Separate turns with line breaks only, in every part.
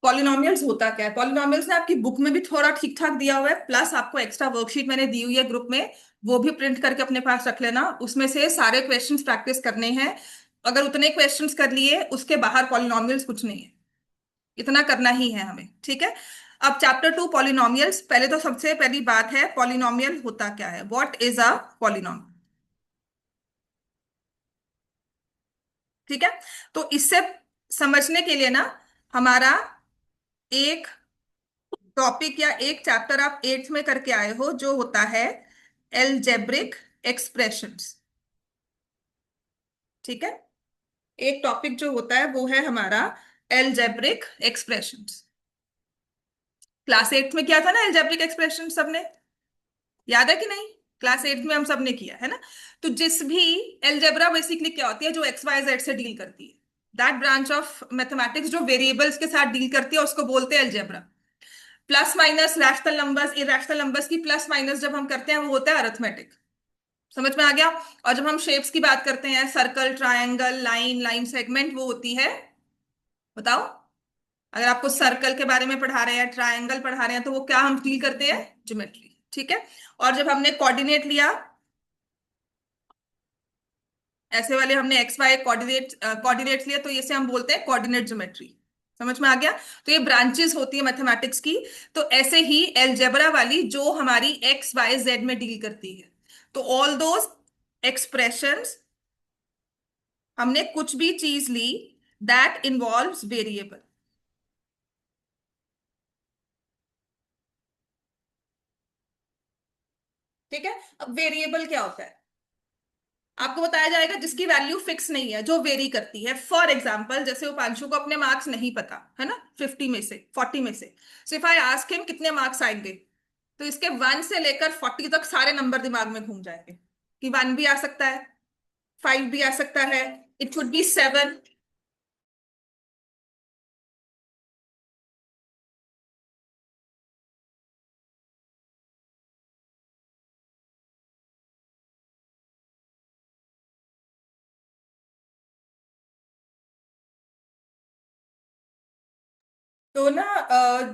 Polynomials होता क्या है? पॉलिनोमियल्स ने आपकी बुक में भी थोड़ा ठीक ठाक दिया हुआ है, प्लस आपको एक्स्ट्रा वर्कशीट मैंने दी हुई है ग्रुप में, वो भी प्रिंट करके अपने पास रख लेना। उसमें से सारे क्वेश्चंस प्रैक्टिस करने हैं। अगर उतने क्वेश्चंस कर लिए, उसके बाहर पॉलिनोमियल्स कुछ नहीं है, इतना करना ही है हमें, ठीक है। अब चैप्टर 2 पॉलिनोमियल्स। पहले तो सबसे पहली बात है पॉलिनोमियल होता क्या है, व्हाट इज अ पॉलिनोमियल, ठीक है। तो इससे समझने के लिए ना, हमारा एक टॉपिक या एक चैप्टर आप एट्थ में करके आए हो, जो होता है एलजेब्रिक एक्सप्रेशंस, ठीक है। एक टॉपिक जो होता है वो है हमारा एलजेब्रिक एक्सप्रेशंस। क्लास एट्थ में किया था ना एलजेब्रिक एक्सप्रेशन, सबने याद है कि नहीं? क्लास एट्थ में हम सबने किया है ना। तो जिस भी एलजेब्रा बेसिकली क्या होती है, जो एक्स वाई जेड से डील करती है, दैट ब्रांच ऑफ मैथमेटिक्स जो वेरिएबल्स के साथ डील करती है, उसको बोलते हैं algebra. Plus minus, rational numbers, irrational numbers की प्लस माइनस जब हम करते हैं, वो होता है अरिथमेटिक। समझ में आ गया? और जब हम शेप्स की बात करते हैं, circle, triangle, line, line segment, वो होती है, बताओ। अगर आपको सर्कल के बारे में पढ़ा रहे हैं, ट्रायंगल पढ़ा रहे हैं, तो वो क्या हम डील करते हैं? ज्योमेट्री, ठीक है। और जब हमने कोऑर्डिनेट लिया, ऐसे वाले हमने एक्स वाई कोऑर्डिनेट्स लिए, तो इसे हम बोलते हैं कोऑर्डिनेट ज्योमेट्री। समझ में आ गया? तो ये ब्रांचेस होती है मैथमेटिक्स की। तो ऐसे ही एलजेब्रा वाली जो हमारी एक्स वाई जेड में डील करती है, तो ऑल दोज एक्सप्रेशंस, हमने कुछ भी चीज ली दैट इन्वॉल्व्स वेरिएबल, ठीक है। अब वेरिएबल क्या होता है आपको बताया जाएगा, जिसकी वैल्यू फिक्स नहीं है, जो वेरी करती है। फॉर एग्जाम्पल, जैसे उपांशु को अपने मार्क्स नहीं पता है ना, 50 में से, 40 में से, so if I ask him कितने मार्क्स आएंगे, तो इसके 1 से लेकर 40 तक सारे नंबर दिमाग में घूम जाएंगे, कि 1 भी आ सकता है, 5 भी आ सकता है, इट कुड बी 7। तो ना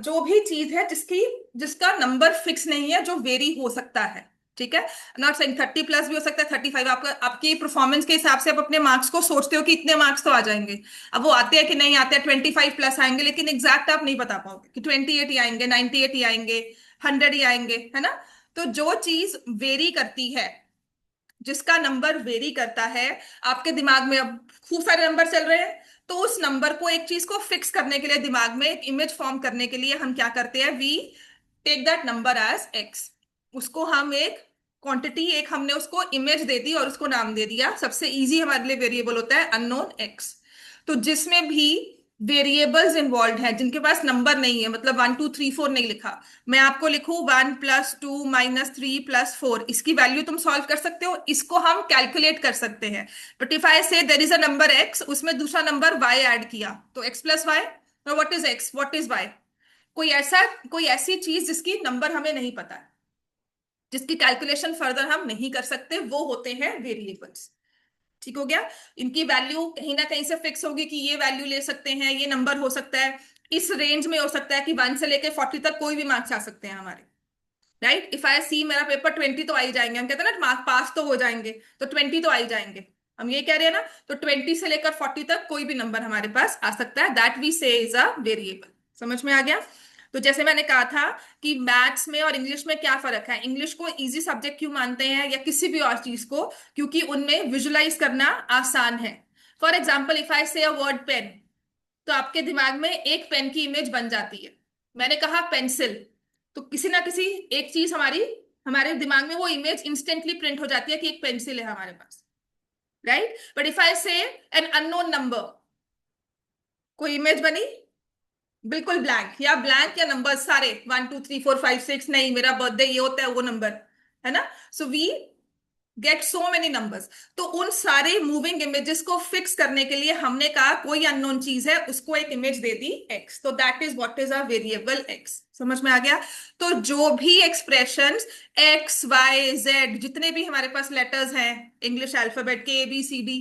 जो भी चीज है जिसकी जिसका नंबर फिक्स नहीं है, जो वेरी हो सकता है, ठीक है। नॉट सेइंग 30 प्लस भी हो सकता है, 35। आपका आपकी परफॉर्मेंस के हिसाब से आप अपने मार्क्स को सोचते हो कि इतने मार्क्स तो आ जाएंगे। अब वो आते हैं कि नहीं आते हैं, 25 प्लस आएंगे, लेकिन एग्जैक्ट आप नहीं बता पाओगे कि 28 ही आएंगे, 98 ही आएंगे, 100 ही आएंगे, है ना। तो जो चीज वेरी करती है, जिसका नंबर वेरी करता है, आपके दिमाग में अब खूब सारे नंबर चल रहे हैं, तो उस नंबर को, एक चीज को फिक्स करने के लिए, दिमाग में एक इमेज फॉर्म करने के लिए, हम क्या करते हैं, we take that number as x. उसको हम एक क्वांटिटी, एक हमने उसको इमेज दे दी और उसको नाम दे दिया। सबसे इजी हमारे लिए वेरिएबल होता है अननोन एक्स। तो जिसमें भी वेरिएबल्स इन्वॉल्व हैं, जिनके पास नंबर नहीं है, मतलब 1 2 3 4 नहीं लिखा, मैं आपको लिखूं 1 + 2 - 3 + 4, इसकी वैल्यू तुम सॉल्व कर सकते हो, इसको हम कैलकुलेट कर सकते हैं। बट इफ आई से there is a number x, उसमें दूसरा नंबर वाई ऐड किया, तो x + y, what is x, what is y? कोई ऐसी चीज जिसकी नंबर हमें नहीं पता है, जिसकी कैलकुलेशन फर्दर हम नहीं कर सकते, वो होते हैं वेरिएबल्स। ठीक हो गया? इनकी वैल्यू कहीं ना कहीं से फिक्स होगी, कि ये वैल्यू ले सकते हैं, ये नंबर हो सकता है, इस रेंज में हो सकता है, कि 1 से लेके 40 तक कोई भी मार्क्स आ सकते हैं हमारे। राइट? इफ आई सी मेरा पेपर 20 तो आ ही जाएंगे, हम कहते हैं ना मार्क पास तो हो जाएंगे, तो 20 तो आ ही जाएंगे, हम ये कह रहे हैं ना। तो 20 से लेकर 40 तक कोई भी नंबर हमारे पास आ सकता है, दैट वी से इज अ वेरिएबल। समझ में आ गया? तो जैसे मैंने कहा था कि मैथ्स में और इंग्लिश में क्या फर्क है, इंग्लिश को इजी सब्जेक्ट क्यों मानते हैं, या किसी भी और चीज को, क्योंकि उनमें विजुलाइज करना आसान है। फॉर एग्जाम्पल, इफ आई से अ वर्ड पेन, तो आपके दिमाग में एक पेन की इमेज बन जाती है। मैंने कहा पेंसिल, तो किसी ना किसी एक चीज हमारी, हमारे दिमाग में वो इमेज इंस्टेंटली प्रिंट हो जाती है कि एक पेंसिल है हमारे पास। राइट? बट इफ आई से एन अननोन नंबर, कोई इमेज बनी? बिल्कुल ब्लैंक, या ब्लैंक या नंबर सारे 1 2 3 4 5 6, नहीं मेरा बर्थडे ये होता है, वो नंबर, है ना। So we get so many numbers. तो उन सारे मूविंग इमेजेस को फिक्स करने के लिए हमने कहा कोई अननोन चीज है, उसको एक इमेज दे दी एक्स, तो that is what is a variable x. समझ में आ गया? तो जो भी एक्सप्रेशंस एक्स वाई जेड, जितने भी हमारे पास लेटर्स हैं इंग्लिश अल्फाबेट के, ए बी सी डी,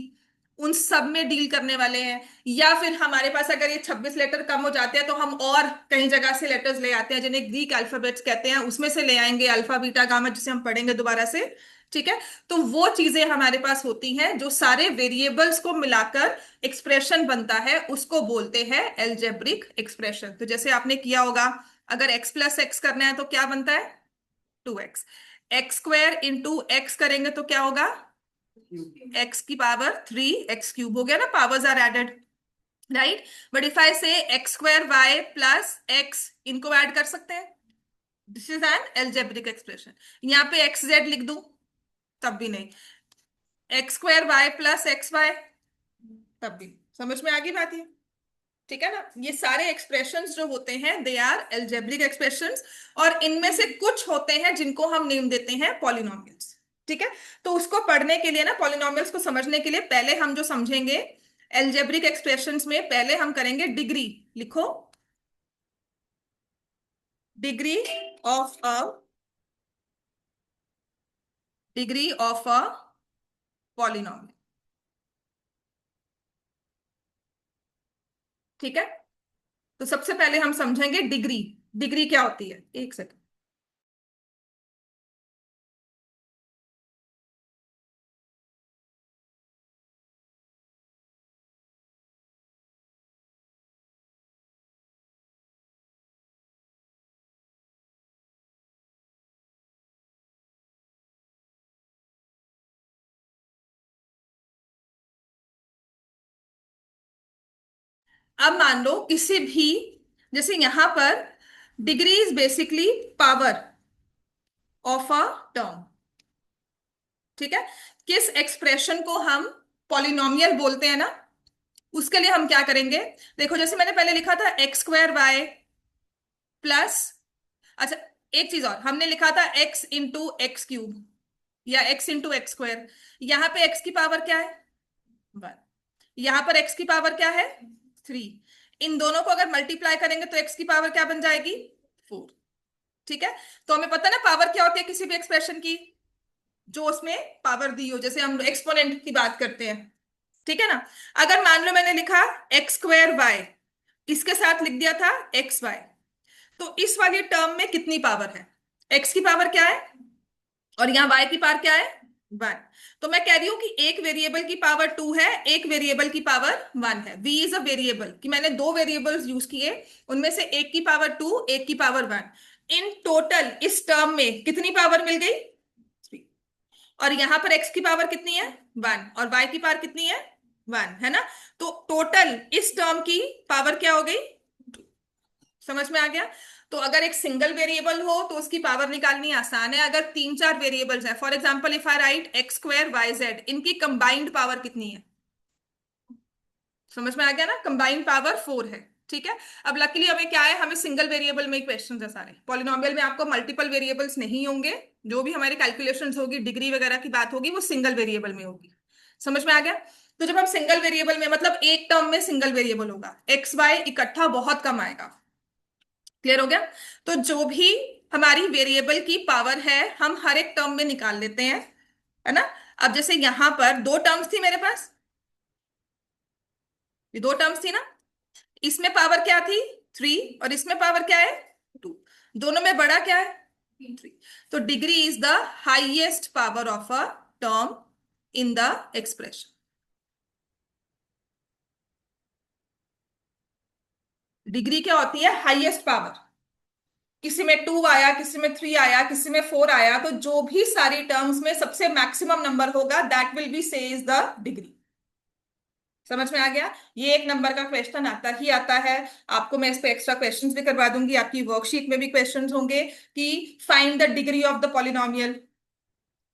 उन सब में डील करने वाले हैं, या फिर हमारे पास अगर ये 26 लेटर कम हो जाते हैं तो हम और कहीं जगह से लेटर्स ले आते हैं जिन्हें ग्रीक अल्फाबेट्स कहते हैं, उसमें से ले आएंगे अल्फा बीटा गामा, जिसे हम पढ़ेंगे दोबारा से। ठीक है, तो वो चीजें हमारे पास होती हैं जो सारे वेरिएबल्स को मिलाकर एक्सप्रेशन बनता है, उसको बोलते हैं एल्जेब्रिक एक्सप्रेशन। तो जैसे आपने किया होगा, अगर x प्लस एक्स करना है तो क्या बनता है? 2x। X square into x करेंगे तो क्या होगा? एक्स की पावर 3, एक्स क्यूब हो गया ना, powers are added, right. But if I say x square y plus x, इनको ऐड कर सकते हैं, this is an algebraic expression. यहाँ पे एक्स जेड लिख दूं तब भी नहीं, x square y plus x y तब भी। समझ में आ गई बात ये? ठीक है ना, ये सारे एक्सप्रेशंस जो होते हैं दे आर एल्जेब्रिक एक्सप्रेशंस, और इनमें से कुछ होते हैं जिनको हम नेम देते हैं पॉलिनोमियल्स। ठीक है, तो उसको पढ़ने के लिए ना, पॉलिनोमियल्स को समझने के लिए पहले हम जो समझेंगे एल्जेब्रिक एक्सप्रेशंस में, पहले हम करेंगे डिग्री। लिखो, degree of a, degree of a polynomial. ठीक है, तो सबसे पहले हम समझेंगे डिग्री। डिग्री क्या होती है? एक सेकंड। अब मान लो किसी भी, जैसे यहां पर degree is basically power of a term. ठीक है, किस एक्सप्रेशन को हम पॉलिनोमियल बोलते हैं ना, उसके लिए हम क्या करेंगे? देखो, जैसे मैंने पहले लिखा था एक्स स्क्वायर वाई प्लस, अच्छा एक चीज और, हमने लिखा था एक्स इंटू एक्स क्यूब या एक्स इंटू एक्स स्क्वायर। यहां पे एक्स की पावर क्या है? 1। यहां पर एक्स की पावर क्या है? 3। इन दोनों को अगर मल्टीप्लाई करेंगे तो एक्स की पावर क्या बन जाएगी? 4। ठीक है, तो हमें पता ना पावर क्या होती है किसी भी एक्सप्रेशन की, जो उसमें पावर दी हो, जैसे हम एक्सपोनेंट की बात करते हैं। ठीक है ना, अगर मान लो मैंने लिखा एक्स स्क्वायर वाई, इसके साथ लिख दिया था एक्स वाई, तो इस वाली टर्म में कितनी पावर है? एक्स की पावर क्या है और यहाँ वाई की पावर क्या है? 1। तो मैं कह रही हूं कि एक वेरिएबल की पावर 2 है, एक वेरिएबल की पावर 1 है। वी इज अ वेरिएबल, कि मैंने दो वेरिएबल्स यूज किए, उनमें से एक की पावर 2, एक की पावर 1। इन टोटल इस टर्म में कितनी पावर मिल गई? 3। और यहां पर x की पावर कितनी है? 1। और y की पावर कितनी है? 1, है ना। तो टोटल इस टर्म की पावर क्या हो गई? 2। समझ में आ गया? तो अगर एक सिंगल वेरिएबल हो तो उसकी पावर निकालनी आसान है। अगर तीन चार वेरिएबल्स है, for example if I write x square y z, इनकी कंबाइंड पावर कितनी है? समझ में आ गया ना, कंबाइंड पावर 4 है। ठीक है, अब लकीली हमें क्या है, हमें सिंगल वेरिएबल में क्वेश्चन है सारे। पॉलिनोमियल में आपको मल्टीपल वेरिएबल्स नहीं होंगे, जो भी हमारी कैलकुलेशंस होगी, डिग्री वगैरह की बात होगी, वो सिंगल वेरिएबल में होगी। समझ में आ गया? तो जब हम सिंगल वेरिएबल में, मतलब एक टर्म में सिंगल वेरिएबल होगा, एक्स वाई इकट्ठा बहुत कम आएगा। क्लियर हो गया? तो जो भी हमारी वेरिएबल की पावर है हम हर एक टर्म में निकाल लेते हैं, है ना। अब जैसे यहां पर दो टर्म्स थी मेरे पास, ये दो टर्म्स थी ना, इसमें पावर क्या थी? 3, और इसमें पावर क्या है? 2। दोनों में बड़ा क्या है? 3। तो degree is the highest power of a term in the expression. Degree क्या होती है? Highest power. किसी में 2 आया, किसी में 3 आया, किसी में 4 आया, तो जो भी सारी टर्म्स में सबसे मैक्सिमम नंबर होगा दैट विल बी से इज द डिग्री। समझ में आ गया? ये एक नंबर का क्वेश्चन आता ही आता है। आपको मैं इस पे एक्स्ट्रा क्वेश्चंस भी करवा दूंगी, आपकी वर्कशीट में भी क्वेश्चंस होंगे कि find the degree of the polynomial.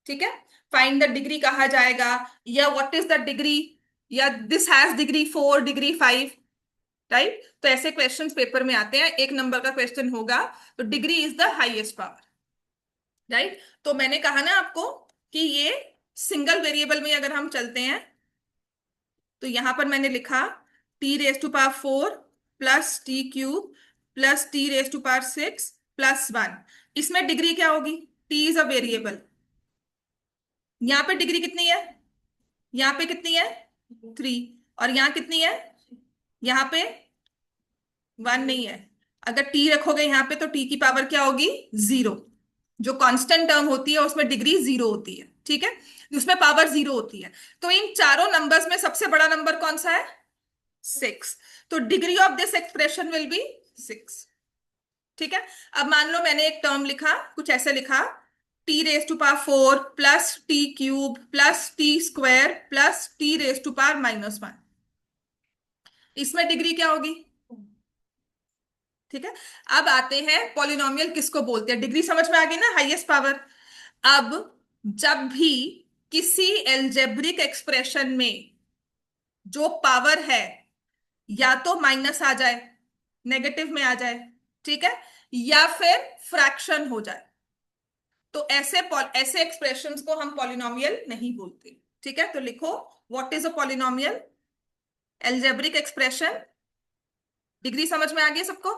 ठीक है, फाइंड द डिग्री कहा जाएगा, या व्हाट इज द डिग्री, या this has degree 4, degree 5, right. तो ऐसे क्वेश्चंस पेपर में आते हैं, एक नंबर का क्वेश्चन होगा। तो degree is the highest power, right. तो मैंने कहा ना आपको कि ये सिंगल वेरिएबल में अगर हम चलते हैं, तो यहां पर मैंने लिखा t⁴ plus T cube plus t⁴ plus 1। इसमें डिग्री क्या होगी? t is a variable. यहां पे डिग्री कितनी है? यहां पे कितनी है? 3। और यहाँ कितनी है? यहाँ पे 1 नहीं है। अगर टी रखोगे यहाँ पे तो टी की पावर क्या होगी? 0। जो कांस्टेंट टर्म होती है उसमें डिग्री 0 होती है, ठीक है, उसमें पावर 0 होती है। तो इन चारों नंबर्स में सबसे बड़ा नंबर कौन सा है? 6। तो degree of this expression will be 6। ठीक है। अब मान लो मैंने एक टर्म लिखा, कुछ ऐसे लिखा, t⁴ plus T cube plus T square plus t⁻⁻1। इसमें डिग्री क्या होगी? ठीक है। अब आते हैं पॉलिनोमियल किसको बोलते हैं। डिग्री समझ में आ गई ना, हाईएस्ट पावर। अब जब भी किसी एल्जेब्रिक एक्सप्रेशन में जो पावर है या तो माइनस आ जाए, नेगेटिव में आ जाए, ठीक है, या फिर फ्रैक्शन हो जाए, तो ऐसे एक्सप्रेशंस को हम पॉलिनोमियल नहीं बोलते। ठीक है, तो लिखो, what is a polynomial? Algebraic expression. Degree समझ में आ गई सबको?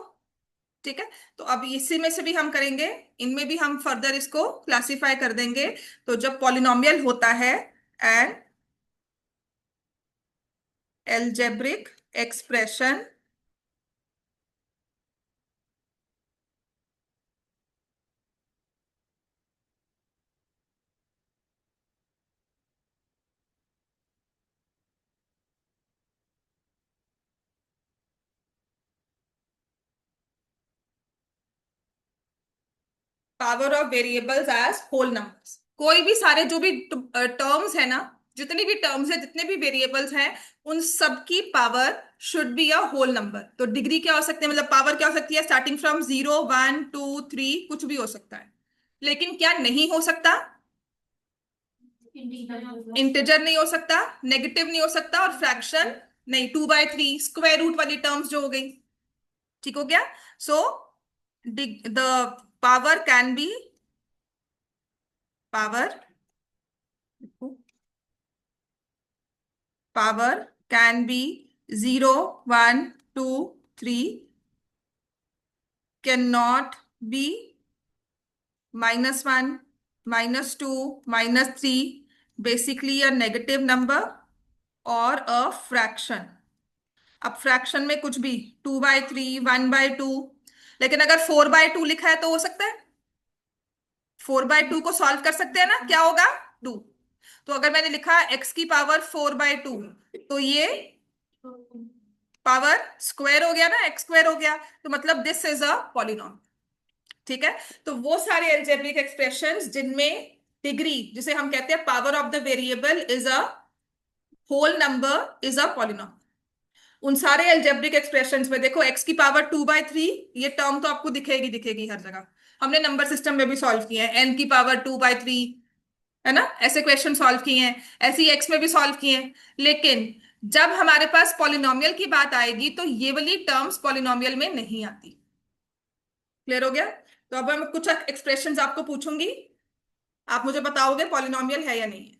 ठीक है। तो अब इसी में से भी हम करेंगे, इनमें भी हम फर्दर इसको क्लासिफाई कर देंगे। तो जब पॉलिनोमियल होता है and algebraic expression power of variables as whole numbers. कोई भी सारे जो भी टर्म्स है ना, जितनी भी टर्म्स है, जितने भी वेरिएबल्स हैं, उन सब की power should be a whole number. तो डिग्री क्या हो सकती है, मतलब पावर क्या हो सकती है? स्टार्टिंग फ्रॉम 0, 1, 2, 3, कुछ भी हो सकता है। लेकिन क्या नहीं हो सकता? इंटीजर नहीं हो सकता, नेगेटिव नहीं हो सकता, और फ्रैक्शन नहीं। 2/3 स्क्वायर रूट वाली टर्म्स जो हो गई। ठीक हो गया। So the power can be, power power can be 0, 1, 2, 3, cannot be -1, -2, -3, basically a negative number or a fraction। अब फ्रैक्शन में कुछ भी, 2/3, 1/2, लेकिन अगर 4/2 लिखा है तो हो सकता है? 4/2 को सॉल्व कर सकते हैं ना, क्या होगा? 2। तो अगर मैंने लिखा x की पावर 4/2, तो ये पावर स्क्वायर हो गया ना, एक्स स्क्वायर हो गया, तो मतलब दिस इज अ पॉलिनॉम। ठीक है। तो वो सारे एल्जेब्रिक एक्सप्रेशंस जिनमें डिग्री, जिसे हम कहते हैं power of the variable is a whole number, is a polynomial. उन सारे एल्जेब्रिक एक्सप्रेशंस में देखो, एक्स की पावर 2/3, ये टर्म तो आपको दिखेगी दिखेगी हर जगह। हमने नंबर सिस्टम में भी सॉल्व किया है, एन की पावर 2/3, है ना, ऐसे क्वेश्चन सॉल्व किए हैं, ऐसे ही एक्स में भी सॉल्व किए हैं। लेकिन जब हमारे पास पॉलिनोमियल की बात आएगी तो ये वाली टर्म्स पॉलिनोमियल में नहीं आती। क्लियर हो गया? तो अब मैं कुछ एक्सप्रेशंस आपको पूछूंगी, आप मुझे बताओगे पॉलिनोमियल है या नहीं है।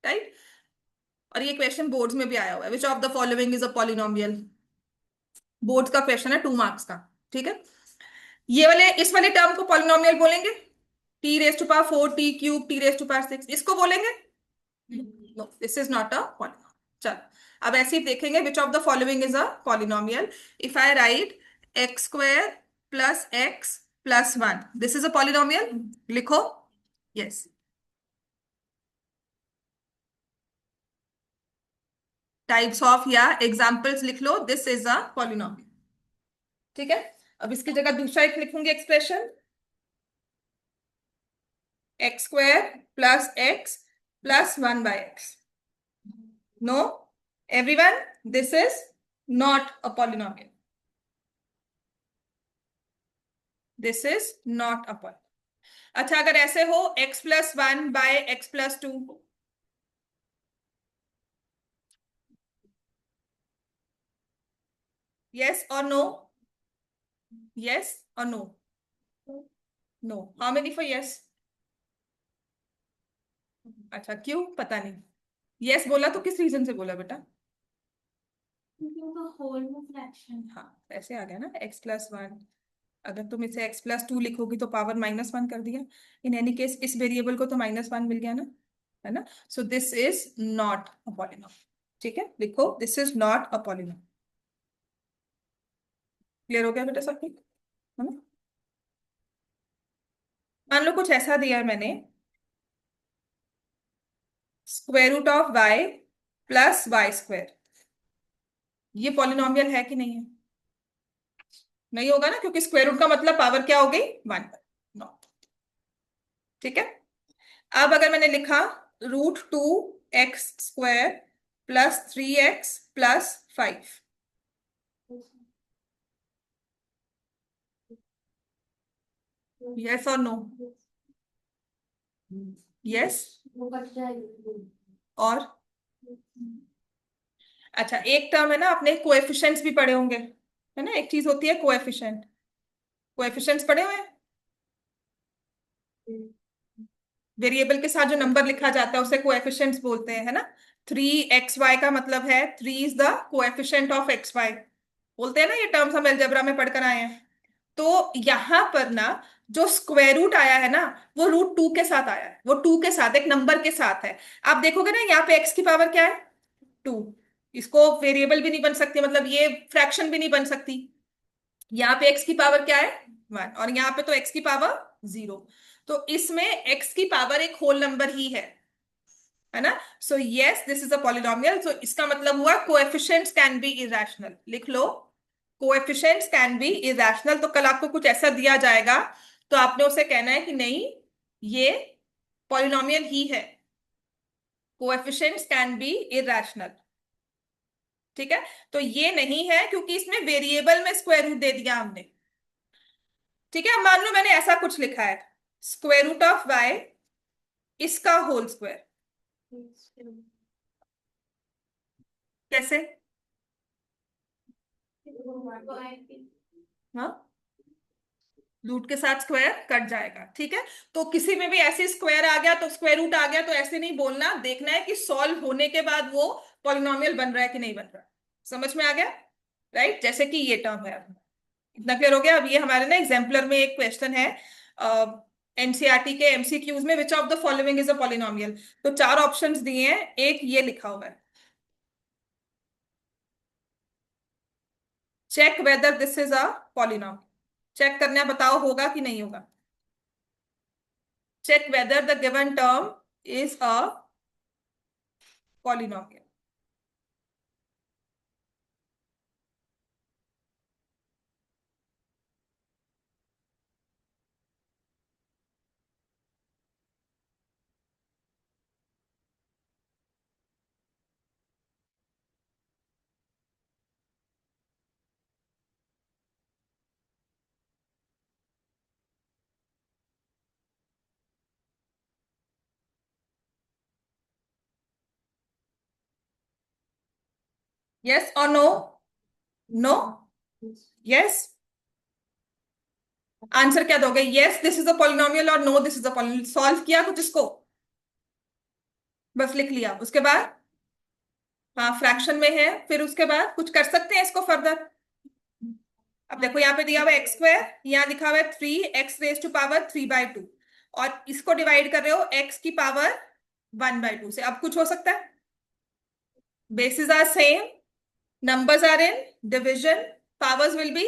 राइट। और ये क्वेश्चन बोर्ड्स में भी आया हुआ है, विच of the following is a polynomial. Boards का क्वेश्चन है, 2 मार्क्स का। ठीक है। ये वाले, इस वाले टर्म को पॉलिनोमियल बोलेंगे? t⁻⁴, टी क्यूब, t⁻⁶, इसको बोलेंगे? No, this is not a polynomial. चलो, अब ऐसे ही देखेंगे which of the following is a polynomial. If I write x² plus x plus 1, this is a polynomial. लिखो यस। टाइप्स ऑफ या examples लिख लो, दिस इज अ पॉलिनोमियल। ठीक है। अब इसकी जगह दूसरा एक लिखूंगी expression, x² plus x plus 1/x। No everyone, this is not a polynomial, this is not a polynomial. अच्छा, अगर ऐसे हो x+1/x+2, yes or no? Yes or no? No, how many for yes? अच्छा, क्यों? पता नहीं। yes बोला तो किस रीजन से बोला बेटा? होल में फ्रैक्शन, हाँ, ऐसे आ गया ना, x+1। अगर तुम इसे x+2 लिखोगी तो पावर -1 कर दिया। इन एनी केस इस वेरिएबल को तो -1 मिल गया ना, है ना। सो this is not a polynomial. ठीक है, लिखो this is not a polynomial. Clear हो गया बेटा सब ठीक है ना? मान लो कुछ ऐसा दिया है मैंने, square root of y plus y square, ये पॉलिनॉमियल है कि नहीं है? नहीं होगा ना, क्योंकि स्क्वायर रूट का मतलब पावर क्या हो गई, 1। नो। ठीक है। अब अगर मैंने लिखा √2x² plus 3x plus 5, yes और नो? यस। और अच्छा, एक टर्म है ना, अपने कोएफिशिएंट्स भी पढ़े होंगे, है ना, एक चीज होती है कोएफिशिएंट। कोएफिशिएंट्स पढ़े हुए हैं? वेरिएबल के साथ जो नंबर लिखा जाता है उसे कोएफिशिएंट्स बोलते हैं, है ना। 3xy का मतलब है 3 is the coefficient of xy, बोलते हैं ना, ये टर्म्स हम अलजेब्रा में पढ़कर आए हैं। तो यहां पर ना, जो स्क्वायर रूट आया है ना, वो √2 के साथ आया है, वो 2 के साथ, एक नंबर के साथ है। आप देखोगे ना, यहाँ पे x की पावर क्या है, 2। इसको वेरिएबल भी नहीं बन सकती, मतलब ये फ्रैक्शन भी नहीं बन सकती। यहाँ पे x की पावर क्या है, 1, और यहाँ पे तो x की पावर 0। तो इसमें x की पावर एक होल नंबर ही है ना। So yes, this is a polynomial. So इसका मतलब हुआ कोएफिशिएंट्स कैन बी इरेशनल। लिख लो, कोएफिशिएंट्स कैन बी इरेशनल। तो कल आपको कुछ ऐसा दिया जाएगा, तो आपने उसे कहना है कि नहीं, ये पॉलिनोमियल ही है, कोएफिशिएंट्स कैन बी इरेशनल। ठीक है। तो ये नहीं है क्योंकि इसमें वेरिएबल में स्क्वायर रूट दे दिया हमने। ठीक है, मान लो मैंने ऐसा कुछ लिखा है, स्क्वायर रूट ऑफ वाई इसका होल स्क्वायर। कैसे? हाँ, रूट के साथ स्क्वायर कट जाएगा, ठीक है। तो किसी में भी ऐसे स्क्वायर आ गया तो स्क्वायर रूट आ गया, तो ऐसे नहीं बोलना, देखना है कि सॉल्व होने के बाद वो पॉलिनोमियल बन रहा है कि नहीं बन रहा। समझ में आ गया? राइट, जैसे कि ये टर्म है। इतना क्लियर हो गया? अब ये हमारे ना एग्जाम्पलर में एक क्वेश्चन है, एनसीईआरटी के एमसीक्यूज में, विच of the following is a polynomial. तो 4 ऑप्शंस दिए हैं, एक ये लिखा हुआ है, check whether this is a polynomial. Check करना है, बताओ होगा कि नहीं होगा। check whether the given term is a polynomial. Yes or no? No? Yes? Answer क्या दोगे? Yes this is a polynomial और no this is a polynomial. Solve किया कुछ इसको? बस लिख लिया, उसके बाद? हाँ, फ्रैक्शन में है, फिर उसके बाद कुछ कर सकते हैं इसको फर्दर? अब देखो, यहाँ पे दिया हुआ x², यहाँ लिखा हुआ है 3x⁻³ और इसको डिवाइड कर रहे हो x की पावर 1/2 से। अब कुछ हो सकता है? Basis are same, numbers are in division, powers will be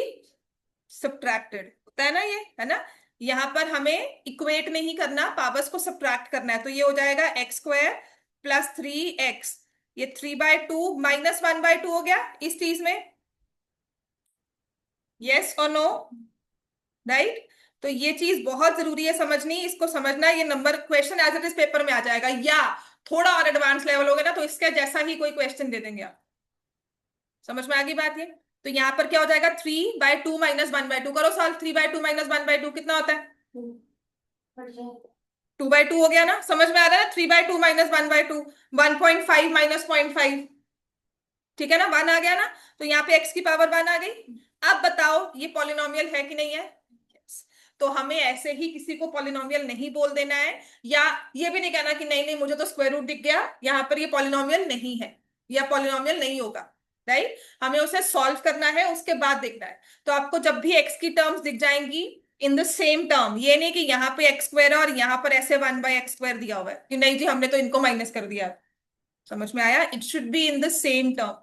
subtracted, होता है ना, ये है ना। यहां पर हमें इक्वेट नहीं करना, पावर्स को सब्ट्रैक्ट करना है। तो ये हो जाएगा x² प्लस 3x, ये 3/2 माइनस 1/2 हो गया इस चीज में। यस और नो? राइट। तो ये चीज बहुत जरूरी है समझनी, इसको समझना है। ये number question as it is paper में आ जाएगा, या थोड़ा और एडवांस लेवल हो गया ना तो इसके जैसा ही कोई क्वेश्चन दे देंगे आप। समझ में आ गई बात ये? तो यहाँ पर क्या हो जाएगा, 3/2 माइनस 1/2, करो सॉल्व। 3/2 माइनस 1/2 कितना होता है? 2/2 हो गया ना, समझ में आ रहा है ना? 3/2 माइनस 1/2, 1.5 माइनस 0.5, ठीक है ना, 1 आ गया ना। तो यहाँ पे x की पावर 1 आ गई। अब बताओ ये पॉलिनोमियल है कि नहीं है? Yes. तो हमें ऐसे ही किसी को पॉलिनोमियल नहीं बोल देना है, या ये भी नहीं कहना कि नहीं नहीं मुझे तो स्क्वायर रूट दिख गया, यहाँ पर ये पॉलिनोमियल नहीं है या पॉलिनोमियल नहीं होगा। राइट, हमें उसे सॉल्व करना है, उसके बाद देखना है। तो आपको जब भी x की टर्म्स दिख जाएंगी इन द सेम टर्म, ये नहीं कि यहाँ पे x² है और यहाँ पर ऐसे 1/x² दिया हुआ है कि नहीं जी हमने तो इनको माइनस कर दिया, समझ में आया? It should be in the same term,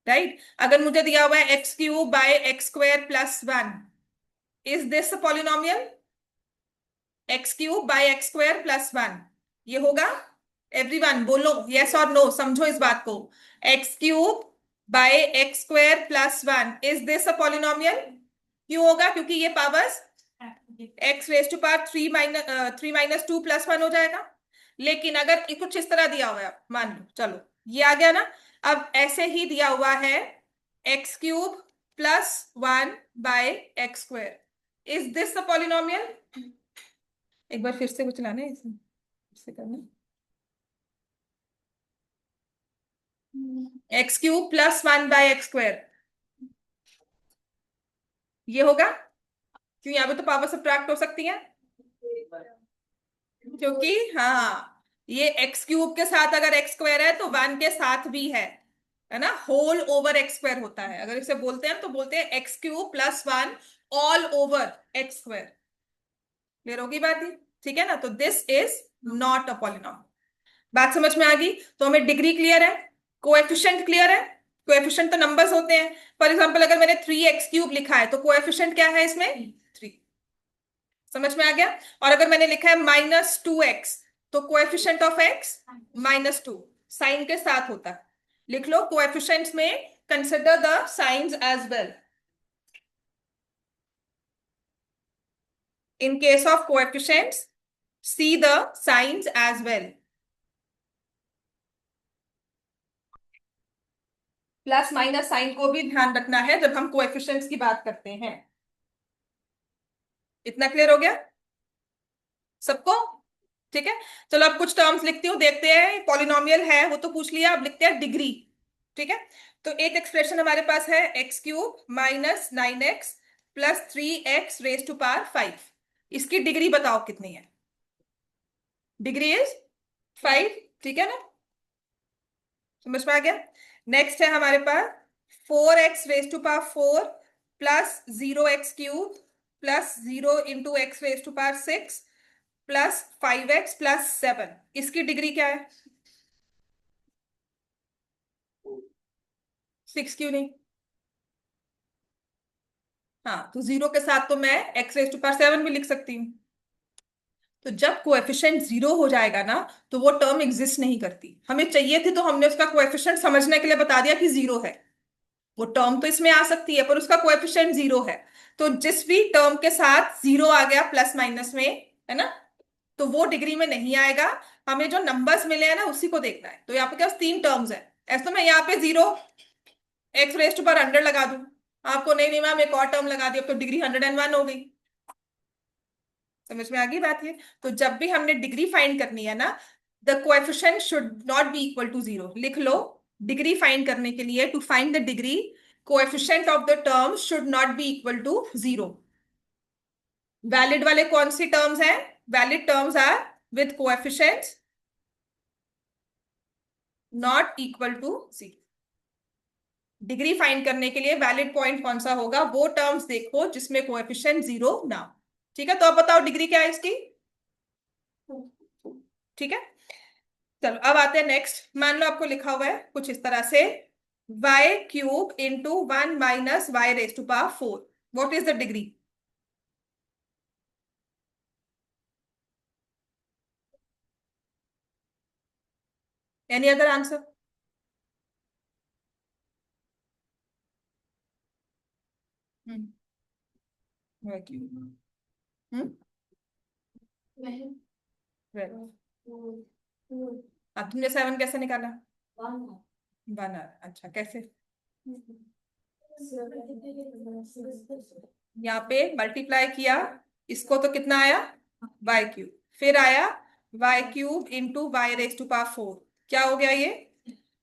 right? अगर मुझे दिया हुआ है x cube by x square plus one, is this a polynomial? X cube by x square plus one, ये होगा? एवरीवन बोलो यस और नो, समझो इस बात को। X cube by x square plus one, is this a polynomial? क्यों होगा? क्योंकि ये powers x raise to power three minus two plus one हो जाएगा। लेकिन अगर ये कुछ इस तरह दिया हुआ है, मान लो, चलो ये आ गया ना। अब ऐसे ही दिया हुआ है x cube plus one by x square, is this a polynomial? एक बार फिर से कुछ लाना है इसमें, फिर से करना। X cube plus one by x square, ये होगा? क्यों? यहाँ पे तो पावर सब्ट्रैक्ट हो सकती है, क्योंकि हाँ, ये एक्स क्यूब के साथ अगर एक्स स्क्वायर है तो वन के साथ भी है ना? होल ओवर एक्स स्क्वायर होता है। अगर इसे बोलते हैं तो बोलते हैं x cube plus one all over x square. Clear होगी बात ये? ठीक है ना? तो this is not a polynomial. बात समझ में आ गई? तो हमें डिग्री क्लियर है, कोएफिशिएंट क्लियर है। कोएफिशिएंट तो नंबर्स होते हैं। फॉर एग्जांपल अगर मैंने थ्री एक्स क्यूब लिखा है तो कोएफिशिएंट क्या है इसमें? थ्री। समझ में आ गया? और अगर मैंने लिखा है माइनस टू एक्स, तो coefficient of x minus two, sign के साथ होता है। लिख लो कोएफिशिएंट्स में consider the signs as well. In case of coefficients see the signs as well. Plus minus sign को भी ध्यान रखना है जब हम कोएफिशिएंट्स की बात करते हैं। इतना क्लियर हो गया सबको? ठीक है, चलो अब कुछ टर्म्स लिखती हूँ, देखते हैं। पॉलिनोमियल है वो तो पूछ लिया, अब लिखते हैं डिग्री। ठीक है, तो एक एक्सप्रेशन हमारे पास है x cube minus nine x plus three x raise to power five. इसकी डिग्री बताओ कितनी है? Degree is five. ठीक है ना? समझ में आ गया? नेक्स्ट है हमारे पास four x raise to power four plus zero x cube plus zero into x raise to power six plus five x plus seven. इसकी डिग्री क्या है? सिक्स क्यों नहीं? हाँ, तो जीरो के साथ तो मैं x raise to power seven भी लिख सकती हूँ। तो जब कोएफिशिएंट जीरो हो जाएगा ना, तो वो टर्म एग्जिस्ट नहीं करती। हमें चाहिए थी तो हमने उसका कोएफिशिएंट समझने के लिए बता दिया कि जीरो है। वो टर्म तो इसमें आ सकती है पर उसका कोएफिशिएंट जीरो है। तो जिस भी टर्म के साथ जीरो आ गया प्लस माइनस में, है ना, तो वो डिग्री में नहीं आएगा। हमें जो नंबर्स मिले हैं ना उसी को देखना है। तो यहाँ पे क्या तीन टर्म्स है, ऐसे तो मैं यहाँ पे zero x raise to power hundred लगा दूं। आपको नहीं नहीं मैम एक और टर्म लगा दिया तो डिग्री हंड्रेड एंड वन हो गई। समझ में आ गई बात ये? तो जब भी हमने डिग्री फाइंड करनी है ना, the coefficient should not be equal to zero. लिख लो, डिग्री फाइंड करने के लिए, to find the degree, coefficient of the term should not be equal to zero. Valid वाले कौन सी टर्म्स हैं? Valid terms are with coefficients not equal to zero. Degree find करने के लिए वैलिड पॉइंट कौन सा होगा? वो टर्म्स देखो जिसमें कोएफिशिएंट जीरो ना हो। ठीक है, तो अब बताओ डिग्री क्या है इसकी? ठीक है, चलो अब आते हैं नेक्स्ट। मान लो आपको लिखा हुआ है कुछ इस तरह से, y cube into one minus y raise to power four, what is the degree? Any other answer? Y cube. अब तुमने सेवन कैसे निकाला? वन। अच्छा, कैसे? यहाँ पे मल्टीप्लाई किया, इसको तो कितना आया? Y cube. फिर आया y cube into y raise to power four, क्या हो गया ये?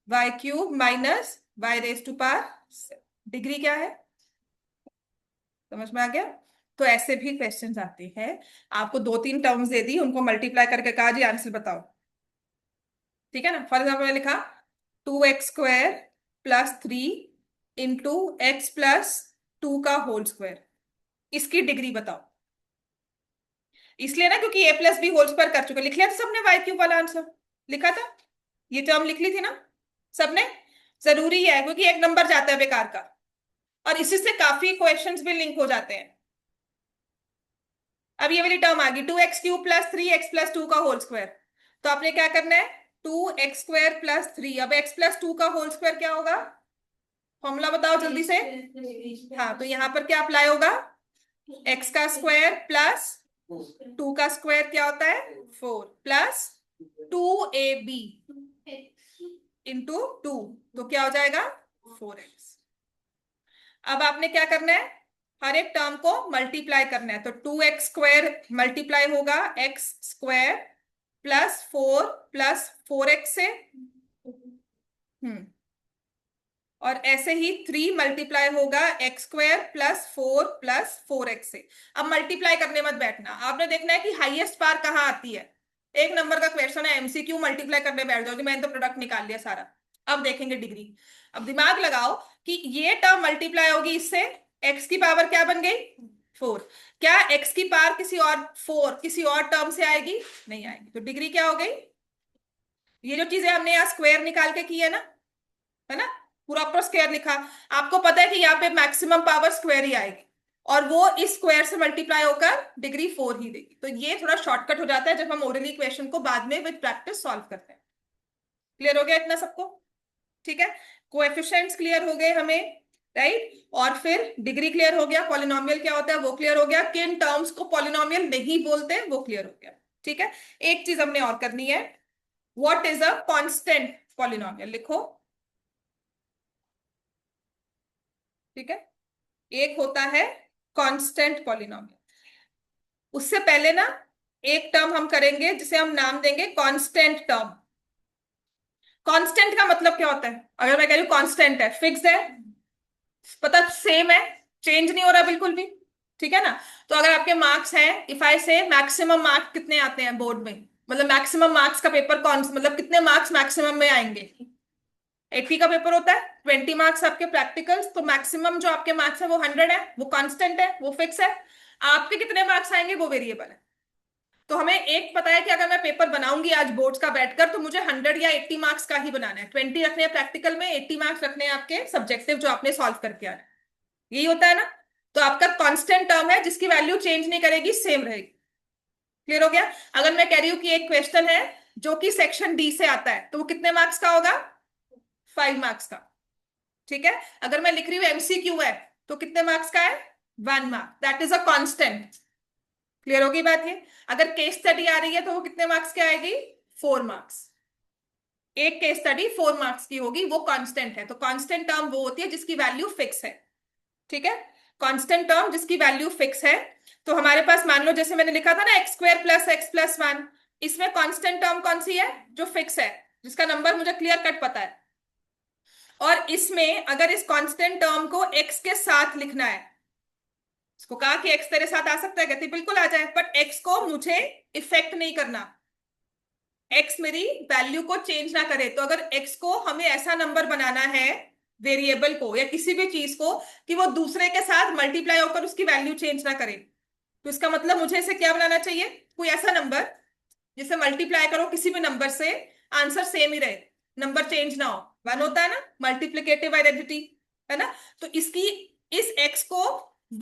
Y cube minus y raise to power. Degree क्या है? समझ में आ गया? तो ऐसे भी क्वेश्चंस आते हैं। आपको दो तीन टर्म्स दे दी, उनको मल्टीप्लाई करके कहा जी आंसर बताओ। ठीक है ना? फॉर एग्जाम्पल मैं लिखा two x square plus three into x plus two का होल स्क्वायर, इसकी डिग्री बताओ। इसलिए ना क्योंकि a plus b whole square कर चुके, लिख लिया था सबने वाई क्यूब वाला आंसर लिखा था। ये टर्म लिख ली थी ना सबने, जरूरी है क्योंकि एक नंबर जाता है बेकार का, और इसी से काफी क्वेश्चंस भी लिंक हो जाते हैं। अब ये वाली टर्म आ गई 2x³ प्लस 3x+2 का होल स्क्वायर। तो आपने क्या करना है, 2x² प्लस 3। अब x+2 का होल स्क्वायर क्या होगा, फॉर्मूला बताओ जल्दी से। हाँ, तो यहाँ पर क्या अप्लाई होगा, x का स्क्वायर प्लस 2 का स्क्वायर क्या होता है 4 प्लस 2ab इंटू 2, तो क्या हो जाएगा 4x। अब आपने क्या करना है, हर एक टर्म को मल्टीप्लाई करना है। तो 2x² मल्टीप्लाई होगा x² प्लस 4 प्लस 4x से, और ऐसे ही 3 मल्टीप्लाई होगा x² प्लस 4 प्लस 4x से। अब मल्टीप्लाई करने मत बैठना, आपने देखना है कि हाईएस्ट पार कहाँ आती है। एक नंबर का क्वेश्चन है, एमसीक्यू, मल्टीप्लाई करने बैठ जाओगे, मैंने तो प्रोडक्ट निकाल लिया सारा। अब देखेंगे डिग्री। अब दिमाग लगाओ कि ये टर्म मल्टीप्लाई होगी इससे, x की पावर क्या बन गई 4। क्या x की पावर किसी और 4 किसी और टर्म से आएगी, नहीं आएगी, तो डिग्री क्या हो गई। ये जो चीजें हमने यहाँ स्क्वायर निकाल के की है ना, प्रॉपर स्क्वायर लिखा, आपको पता है कि यहाँ पे मैक्सिमम पावर स्क्वायर ही आएगी, और वो इस स्क्वायर से मल्टीप्लाई होकर डिग्री 4 ही देगी। तो ये थोड़ा शॉर्टकट हो जाता है जब हम ओरली क्वेश्चन को बाद में विद प्रैक्टिस सॉल्व करते हैं। क्लियर हो गया इतना सबको, ठीक है। कोएफिशिएंट्स क्लियर हो गए हमें, राइट, और फिर डिग्री क्लियर हो गया, पॉलिनोमियल क्या होता है वो क्लियर हो गया, किन टर्म्स को पॉलिनोमियल नहीं बोलते वो क्लियर हो गया, ठीक है। एक चीज हमने और करनी है, what is a constant polynomial, लिखो, ठीक है। एक होता है कांस्टेंट पॉलिनोमियल। उससे पहले ना एक टर्म हम करेंगे जिसे हम नाम देंगे कांस्टेंट टर्म। कांस्टेंट का मतलब क्या होता है, अगर मैं कह रही हूं कांस्टेंट है, फिक्स है, पता सेम है, चेंज नहीं हो रहा बिल्कुल भी, ठीक है ना। तो अगर आपके मार्क्स हैं, इफ आई से मैक्सिमम मार्क्स कितने आते हैं बोर्ड में, मतलब मैक्सिमम मार्क्स का पेपर कौन, मतलब कितने मार्क्स मैक्सिमम में आएंगे, 80 का पेपर होता है, 20 मार्क्स आपके प्रैक्टिकल्स, तो मैक्सिमम जो आपके मार्क्स है वो 100 है, वो कांस्टेंट है, वो फिक्स है। आपके कितने मार्क्स आएंगे वो वेरिएबल है। तो हमें एक पता है कि अगर मैं पेपर बनाऊंगी आज बोर्ड्स का बैठकर, तो मुझे 100 या 80 मार्क्स का ही बनाना है, 20 रखने हैं प्रैक्टिकल में, 80 मार्क्स रखने हैं आपके सब्जेक्टिव जो आपने सॉल्व करके आना है, यही होता है ना। तो आपका कांस्टेंट टर्म है जिसकी वैल्यू चेंज नहीं करेगी, सेम रहेगी। क्लियर हो गया। अगर मैं कह रही हूं कि एक क्वेश्चन है जो कि सेक्शन डी से आता है, तो वो कितने मार्क्स का होगा 5 मार्क्स का, ठीक है। अगर मैं लिख रही हूँ एमसीक्यू है, तो कितने मार्क्स का है 1 mark, that is a constant. Clear होगी बात ये। अगर केस स्टडी आ रही है तो वो कितने मार्क्स की आएगी 4 मार्क्स, एक केस स्टडी 4 मार्क्स की होगी, वो कांस्टेंट है। तो कांस्टेंट टर्म वो होती है जिसकी वैल्यू फिक्स है, ठीक है। कांस्टेंट टर्म जिसकी वैल्यू फिक्स है। तो हमारे पास मान लो जैसे मैंने लिखा था ना x² प्लस x+1, इसमें कांस्टेंट टर्म कौन सी है जो फिक्स है, जिसका नंबर मुझे क्लियर कट पता है। और इसमें अगर इस कांस्टेंट टर्म को x के साथ लिखना है, इसको कहा कि x तेरे साथ आ सकता है, कहती बिल्कुल आ जाए, बट x को मुझे इफेक्ट नहीं करना, x मेरी वैल्यू को चेंज ना करे। तो अगर x को हमें ऐसा नंबर बनाना है, वेरिएबल को या किसी भी चीज को, कि वो दूसरे के साथ मल्टीप्लाई होकर उसकी वैल्यू चेंज ना करे, तो इसका मतलब मुझे इसे क्या बनाना चाहिए, कोई ऐसा नंबर जिसे मल्टीप्लाई करो किसी भी नंबर से, आंसर सेम ही रहे, नंबर चेंज ना हो। 1 होता है ना मल्टीप्लिकेटिव आइडेंटिटी, है ना। तो इसकी इस x को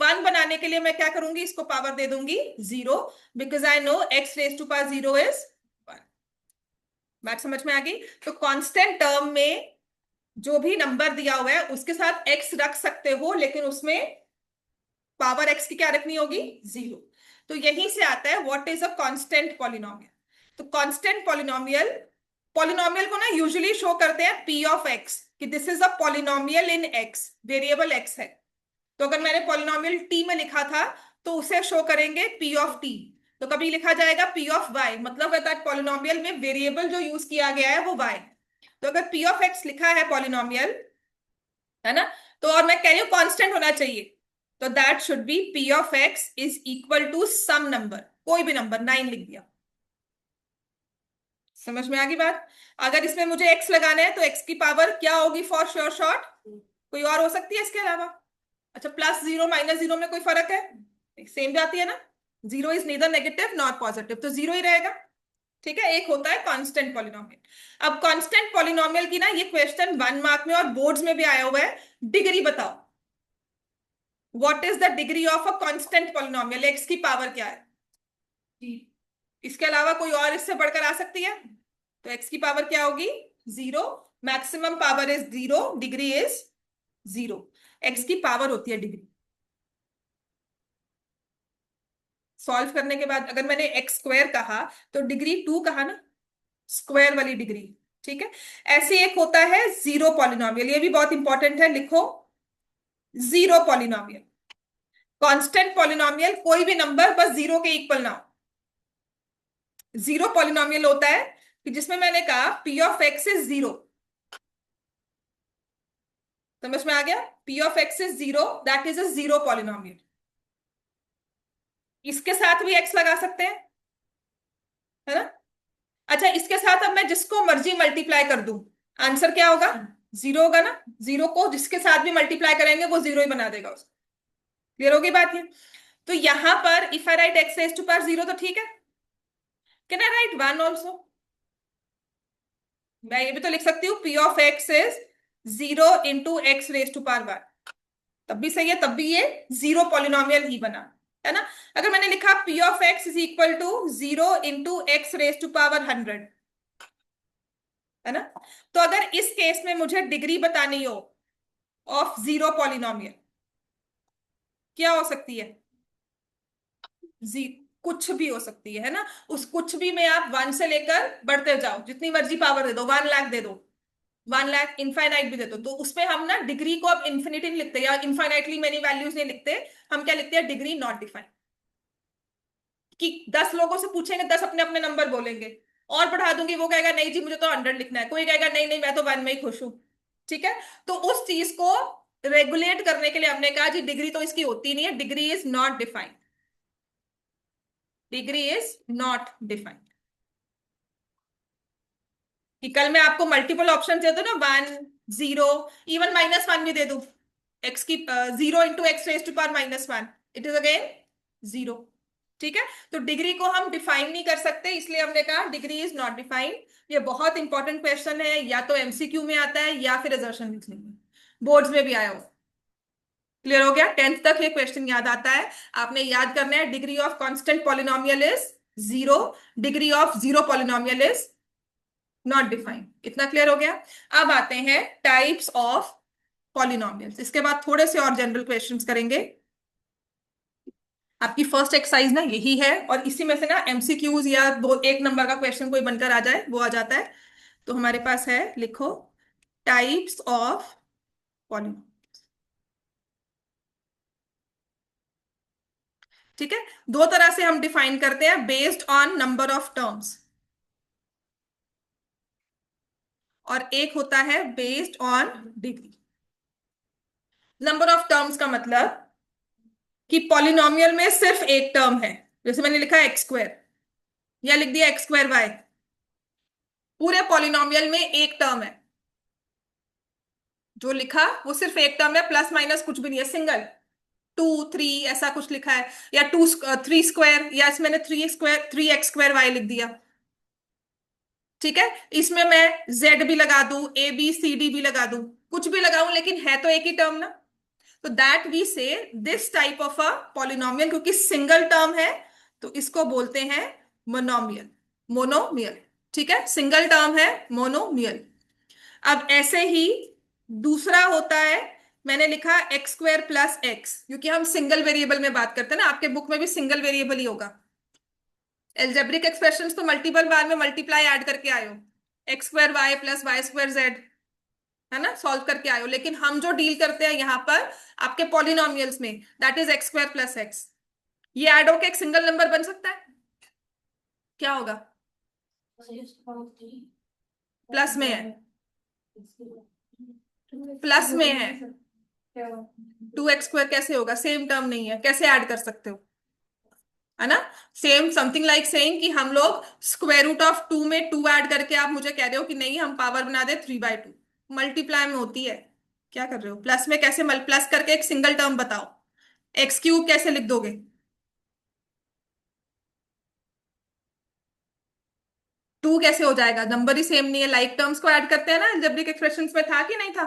1 बनाने के लिए मैं क्या करूंगी, इसको पावर दे दूंगी 0, because I know x raise to power 0 is 1। बात समझ में आ गई। तो कांस्टेंट टर्म में जो भी नंबर दिया हुआ है उसके साथ x रख सकते हो, लेकिन उसमें पावर x की क्या रखनी होगी 0। तो यहीं से आता है what is a constant polynomial. तो कांस्टेंट पॉलिनोमियल, पॉलिनोमियल को ना यूजुअली शो करते हैं p ऑफ x, कि this is a polynomial in x, variable x है। तो अगर मैंने पॉलिनोमियल t में लिखा था तो उसे शो करेंगे p ऑफ t। तो कभी लिखा जाएगा p ऑफ y, मतलब दैट पॉलिनोमियल में वेरिएबल जो यूज किया गया है वो y। तो अगर p ऑफ x लिखा है पॉलिनोमियल, है ना, तो और मैं कह रही हूँ कांस्टेंट होना चाहिए, तो that should be p of x is equal to some number, कोई भी नंबर, 9 लिख दिया। समझ में आ गई बात। अगर इसमें मुझे x लगाना है तो x की पावर क्या होगी फॉर श्योर शॉर्ट, कोई और हो सकती है इसके अलावा। अच्छा, +0 -0 में कोई फर्क है, सेम जाती है ना, 0 is neither negative not positive, तो 0 ही रहेगा। ठीक है, एक होता है कांस्टेंट पॉलिनोमियल। अब कांस्टेंट पॉलिनोमियल की ना ये क्वेश्चन 1 मार्क में और बोर्ड्स में भी आया हुआ है। डिग्री बताओ, what is the degree of a constant polynomial, x की पावर क्या है? इसके अलावा कोई और इससे बढ़कर आ सकती है? तो एक्स की पावर क्या होगी? 0। Maximum power is 0, degree is 0। X की पावर होती है डिग्री। सॉल्व करने के बाद अगर मैंने एक्स स्क्वायर कहा तो डिग्री 2 कहा ना, स्क्वायर वाली डिग्री। ठीक है। ऐसे एक होता है जीरो पॉलिनोमियल, ये भी बहुत इंपॉर्टेंट है, लिखो जीरो पॉलिनोमियल। कांस्टेंट पॉलिनोमियल कोई भी नंबर बस जीरो के इक्वल ना हो। जीरो पॉलिनोमियल होता है कि जिसमें मैंने कहा P of x is zero. समझ में आ गया? P of x is zero, that is a zero polynomial. इसके साथ भी एक्स लगा सकते हैं, है ना? अच्छा, इसके साथ अब मैं जिसको मर्जी मल्टीप्लाई कर दूं, आंसर क्या होगा? जीरो होगा ना। जीरो को जिसके साथ भी मल्टीप्लाई करेंगे वो जीरो ही बना देगा उसको। क्लियर होगी बात ये? तो यहां पर if I write x raise to power zero तो ठीक है। Can I write one also? मैं ये भी तो लिख सकती हूँ p of x is zero into x raise to power one, तब भी सही है, तब भी ये जीरो पॉलिनोमियल ही बना, है ना? अगर मैंने लिखा p of x is equal to zero into x raise to power 100, है ना? तो अगर इस केस में मुझे डिग्री बतानी हो ऑफ जीरो पॉलिनोमियल, क्या हो सकती है? जी, कुछ भी हो सकती है ना? उस कुछ भी में आप 1 से लेकर बढ़ते जाओ, जितनी मर्जी पावर दे दो, 1 लाख दे दो, 1 लाख, इनफाइनाइट भी दे दो, तो उसमें हम ना डिग्री को अब इन्फिनिटी नहीं लिखते या इनफाइनाइटली मेनी वैल्यूज नहीं लिखते। हम क्या लिखते हैं? Degree not defined. कि 10 लोगों से पूछेंगे, 10 अपने अपने नंबर बोलेंगे, और बढ़ा दूंगी, वो कहेगा नहीं जी मुझे तो 100 लिखना है, कोई कहेगा नहीं नहीं मैं तो 1 में ही खुश हूं। ठीक है। तो उस चीज को रेगुलेट करने के लिए हमने कहा जी डिग्री तो इसकी होती नहीं है, degree is not defined, degree is not defined. कि कल मैं आपको मल्टीपल ऑप्शन दे दूं ना, 1, 0, इवन -1 भी दे दूं, एक्स की 0 into x raise to power -1, it is again 0। ठीक है। तो डिग्री को हम डिफाइन नहीं कर सकते, इसलिए हमने कहा डिग्री इज नॉट डिफाइंड। ये बहुत इंपॉर्टेंट क्वेश्चन है, या तो एमसीक्यू में आता है या फिर असर्शन रीजनिंग में, बोर्ड्स में भी आया हो। क्लियर हो गया? 10th तक ये क्वेश्चन याद आता है। आपने याद करना है degree of constant polynomial is 0, degree of zero polynomial is not defined. इतना क्लियर हो गया? अब आते हैं टाइप्स ऑफ पॉलिनोमियल्स, इसके बाद थोड़े से और जनरल क्वेश्चंस करेंगे। आपकी फर्स्ट एक्सरसाइज ना यही है, और इसी में से ना एमसीक्यूज या दो एक नंबर का क्वेश्चन कोई बनकर आ जाए वो आ जाता है। तो हमारे पास है, लिखो टाइप्स ऑफ पॉलिनोमियल। ठीक है। दो तरह से हम डिफाइन करते हैं, based on number of terms, और एक होता है based on degree. Number of terms का मतलब कि पॉलिनोमियल में सिर्फ एक टर्म है, जैसे मैंने लिखा एक्स स्क्वायर या लिख दिया एक्स स्क्वायर वाई, पूरे पॉलिनोमियल में एक टर्म है। जो लिखा वो सिर्फ एक टर्म है, प्लस माइनस कुछ भी नहीं है, सिंगल 2, 3 ऐसा कुछ लिखा है, या 3 स्क्वायर, या इसमें मैंने 3 स्क्वायर 3x स्क्वायर y लिख दिया। ठीक है। इसमें मैं z भी लगा दूं, a b c d भी लगा दूं, कुछ भी लगाऊं, लेकिन है तो एक ही टर्म ना। तो दैट वी से this type of a polynomial, क्योंकि सिंगल टर्म है तो इसको बोलते हैं मोनोमियल, मोनोमियल। ठीक है, सिंगल टर्म है, मोनोमियल। अब ऐसे ही दूसरा होता है, मैंने लिखा एक्स स्क्वायर प्लस एक्स, क्योंकि हम सिंगल वेरिएबल में बात करते हैं ना, आपके बुक में भी सिंगल वेरिएबल ही होगा। एल्जेब्रिक एक्सप्रेशंस तो मल्टीपल बार में मल्टीप्लाई ऐड करके आए हो, x square y plus y square z, है ना, सॉल्व करके आए हो। लेकिन हम जो डील करते हैं यहाँ पर आपके पॉलिनोमियल्स में, that is x square plus x. ये ऐड होकर एक सिंगल नंबर बन सकता है, क्या होगा? प्लस में है, प्लस में है। 2x स्क्वायर कैसे होगा? सेम टर्म नहीं है, कैसे ऐड कर सकते हो? है ना? सेम समथिंग लाइक सेइंग कि हम लोग स्क्वायर रूट ऑफ 2 में 2 ऐड करके आप मुझे कह रहे हो कि नहीं हम पावर बना दे 3/2, मल्टीप्लाई में होती है। क्या कर रहे हो? प्लस में कैसे प्लस करके एक सिंगल टर्म बताओ, एक्स क्यूब कैसे लिख दोगे? टू कैसे हो जाएगा, नंबर ही सेम नहीं है, लाइक टर्म्स को ऐड करते हैं ना, अलजेब्रिक एक्सप्रेशंस में था कि नहीं था,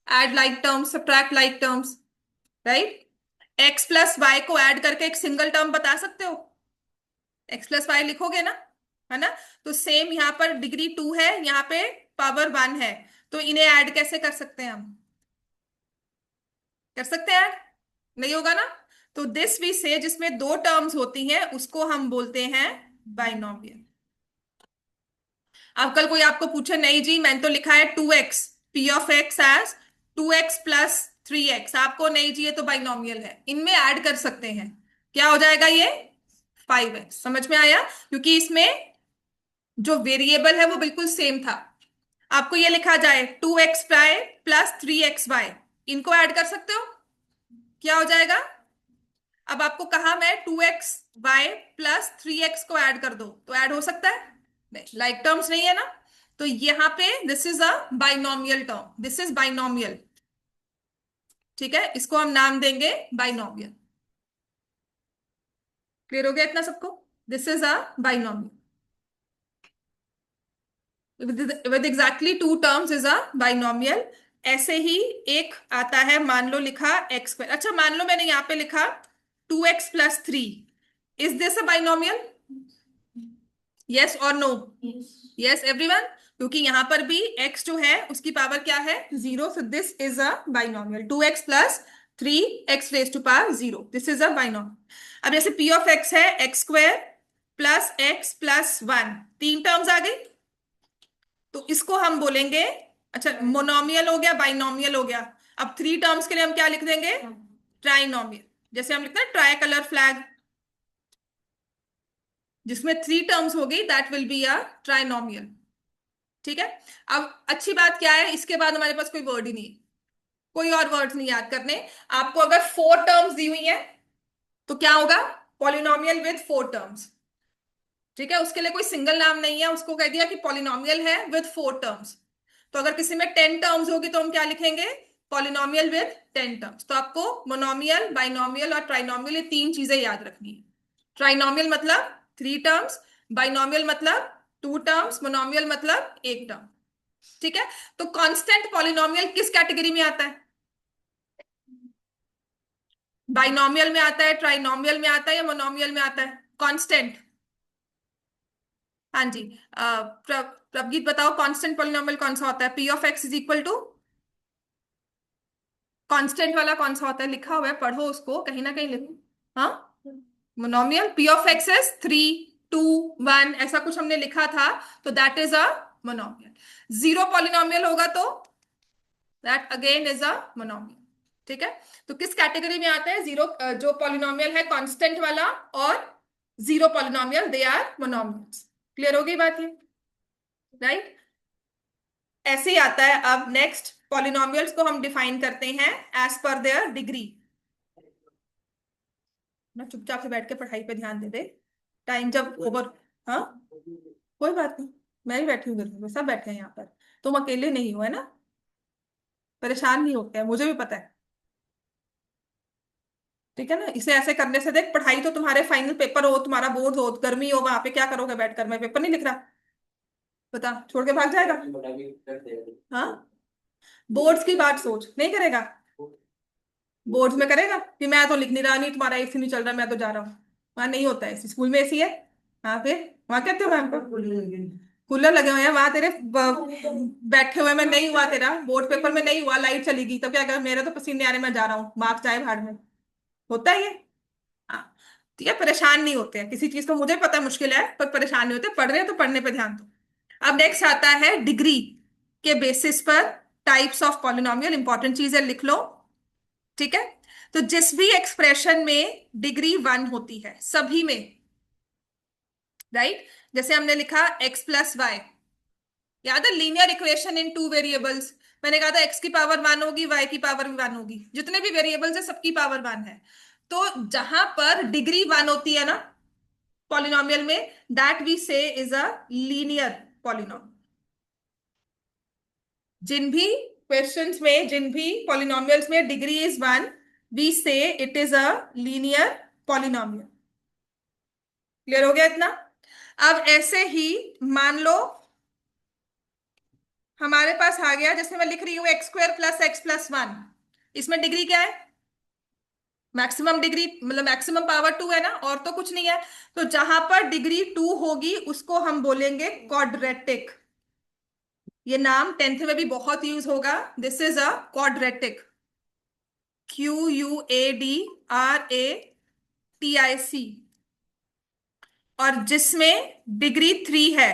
add like terms, subtract like terms, right. X plus y को ऐड करके एक सिंगल टर्म बता सकते हो, एक्स प्लस वाई लिखोगे ना, है ना। तो सेम यहाँ पर डिग्री 2 है, यहाँ पे पावर 1 है, तो इन्हें ऐड कैसे कर सकते हैं हम, कर सकते हैं ऐड, नहीं होगा ना। तो दिस वी से, जिसमें दो टर्म्स होती हैं उसको हम बोलते हैं बाइनोमियल। अब कल कोई आपको पूछे, नहीं जी मैंने तो लिखा है 2x, p of x as 2x plus 3x, आपको नहीं जी ये तो बाइनोमियल है, इनमें ऐड कर सकते हैं, क्या हो जाएगा ये 5x, समझ में आया, क्योंकि इसमें जो वेरिएबल है वो बिल्कुल सेम था। आपको ये लिखा जाए 2x प्लस 3xy, इनको ऐड कर सकते हो, क्या हो जाएगा। अब आपको कहा मैं 2xy प्लस 3x को ऐड कर दो, तो ऐड हो सकता है, नहीं, लाइक टर्म्स नहीं है ना। तो यहां पे this is a binomial term, this is binomial, ठीक है, इसको हम नाम देंगे बाइनोमियल। क्लियर हो गया इतना सबको, this is a binomial with exactly two terms is a binomial. ऐसे ही एक आता है, मान लो लिखा एक्स स्क्वायर, अच्छा मान लो मैंने यहाँ पे लिखा 2x plus 3, is this a binomial, yes और नो, यस एवरीवन, क्योंकि यहां पर भी x जो है उसकी पावर क्या है 0, so this is a binomial, 2x plus 3x raise to power 0, this is a binomial. अब जैसे p ऑफ x है x² प्लस x प्लस 1, तीन टर्म्स आ गई, तो इसको हम बोलेंगे, अच्छा मोनोमियल हो गया, बाइनोमियल हो गया। अब थ्री टर्म्स के लिए हम क्या लिख देंगे, ट्राइनोमियल, जैसे हम लिखते हैं ट्राई कलर फ्लैग, जिसमें थ्री टर्म्स होगी that will be a trinomial, ठीक है। अब अच्छी बात क्या है, इसके बाद हमारे पास कोई वर्ड ही नहीं है, कोई और वर्ड्स नहीं याद करने। आपको अगर फोर टर्म्स दी हुई है तो क्या होगा, पॉलिनोमियल विद फोर टर्म्स, ठीक है, उसके लिए कोई सिंगल नाम नहीं है, उसको कह दिया कि पॉलिनोमियल है विद फोर टर्म्स। तो अगर किसी में 10 टर्म्स होगी तो हम क्या लिखेंगे, पॉलिनोमियल विद 10 टर्म्स। तो आपको मोनोमियल, बाइनोमियल और ट्राइनोमियल, ये तीन चीजें याद रखनी है। ट्राइनोमियल मतलब थ्री टर्म्स, बाइनोमियल मतलब टू टर्म्स, मोनोमियल मतलब एक टर्म, ठीक है। तो कांस्टेंट पॉलिनोमियल किस कैटेगरी में आता है, बाइनोमियल में आता है, ट्राइनोमियल में आता है या मोनोमियल में आता है कांस्टेंट। हाँ जी, प्रभगीत बताओ कांस्टेंट पॉलिनोमियल कौन सा होता है, p of x is equal to, constant वाला कौन सा होता है, लिखा हुआ है पढ़ो उसको, कहीं ना कहीं लिखो, हाँ, monomial, P of x is 3, 2, 1, ऐसा कुछ हमने लिखा था, तो that is a monomial. Zero polynomial होगा तो that again is a monomial, ठीक है। तो किस कैटेगरी में आता है, जीरो जो पॉलिनोमियल है कांस्टेंट वाला, और zero polynomial they are monomials. Clear होगी बात ये, राइट। ऐसे ही आता है। अब नेक्स्ट पॉलिनोमियल्स को हम डिफाइन करते हैं एज पर देयर डिग्री, ना चुपचाप से बैठ के पढ़ाई पे ध्यान दे दे, टाइम जब ओवर, हाँ कोई बात नहीं, मैं भी बैठी हूँ घर में, सब बैठे हैं यहाँ पर, तुम अकेले नहीं हो, है ना, परेशान नहीं होते हैं, मुझे भी पता है, ठीक है ना। इसे ऐसे करने से देख, पढ़ाई तो तुम्हारे फाइनल पेपर हो, तुम्हारा बोर्ड हो, गर्मी हो, वहां पे क्या करोगे बैठकर, मैं पेपर नहीं लिख रहा, बता छोड़ के भाग जाएगा, हाँ, बोर्ड्स की बात सोच, नहीं करेगा, बोर्ड्स में करेगा कि मैं तो लिख नहीं रहा, नहीं तुम्हारा एसी नहीं चल रहा, मैं तो जा रहा हूँ, वहां नहीं होता है, स्कूल में एसी है, हाँ फिर वहां कहते हो मैम को, कूलर लगे हुए हैं वहां तेरे, बैठे हुए में नहीं हुआ तेरा, बोर्ड पेपर में नहीं हुआ, लाइट चली गई, तो क्या कर, मेरे तो पसीने आ रहे, मैं जा रहा हूँ, मार्क्स जाए भाड़ में, होता है ये, हाँ। तो ये परेशान नहीं होते हैं किसी चीज, तो मुझे पता है मुश्किल है, पर परेशान नहीं होते, पढ़ रहे हैं तो पढ़ने पे ध्यान दो। अब नेक्स्ट आता है डिग्री के बेसिस पर टाइप्स ऑफ पॉलिनोमियल, इंपॉर्टेंट चीज है, लिख लो, ठीक है। तो जिस भी एक्सप्रेशन में डिग्री 1 होती है सभी में, राइट, जैसे हमने लिखा x+y, याद है linear equation in two variables, मैंने कहा था x की पावर 1 होगी, y की पावर भी 1 होगी, जितने भी वेरिएबल्स है सबकी पावर 1 है। तो जहां पर डिग्री 1 होती है ना पॉलिनोमियल में, दैट वी से इज अ लीनियर पॉलिनोमियल। जिन भी क्वेश्चंस में, जिन भी पॉलिनोमियल्स में डिग्री इज 1, वी से it is a linear polynomial. Clear हो गया इतना। अब ऐसे ही मान लो हमारे पास आ गया, जैसे मैं लिख रही हूँ x² + x+1, इसमें डिग्री क्या है? मैक्सिमम डिग्री, मतलब मैक्सिमम पावर 2 है ना, और तो कुछ नहीं है। तो जहां पर डिग्री 2 होगी उसको हम बोलेंगे क्वाड्रेटिक। ये नाम 10th में भी बहुत यूज होगा। This is a quadratic, QUADRATIC। और जिसमें डिग्री 3 है,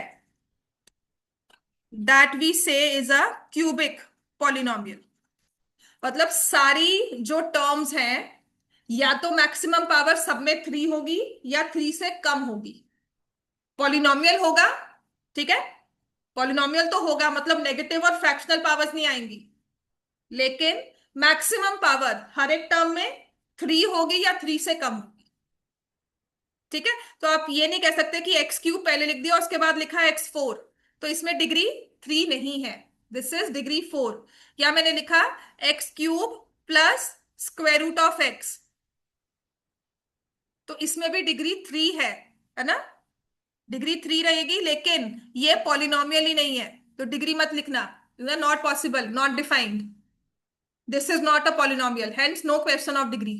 दैट वी से इज अ क्यूबिक पॉलिनोमियल। मतलब सारी जो टर्म्स हैं, या तो मैक्सिमम पावर सब में 3 होगी या 3 से कम होगी। पॉलिनोमियल होगा, ठीक है, पॉलिनोमियल तो होगा, मतलब नेगेटिव और फ्रैक्शनल पावर्स नहीं आएंगी, लेकिन मैक्सिमम पावर हर एक टर्म में 3 होगी या 3 से कम होगी। ठीक है, तो आप ये नहीं कह सकते कि x³ पहले लिख दिया उसके बाद लिखा x4, तो इसमें डिग्री 3 नहीं है, दिस इज डिग्री 4। या मैंने लिखा x³ + √(x), तो इसमें भी डिग्री 3 है ना, डिग्री 3 रहेगी, लेकिन ये पॉलिनोमियल ही नहीं है, तो डिग्री मत लिखना, not possible, not defined, this is not a polynomial, hence no question of degree.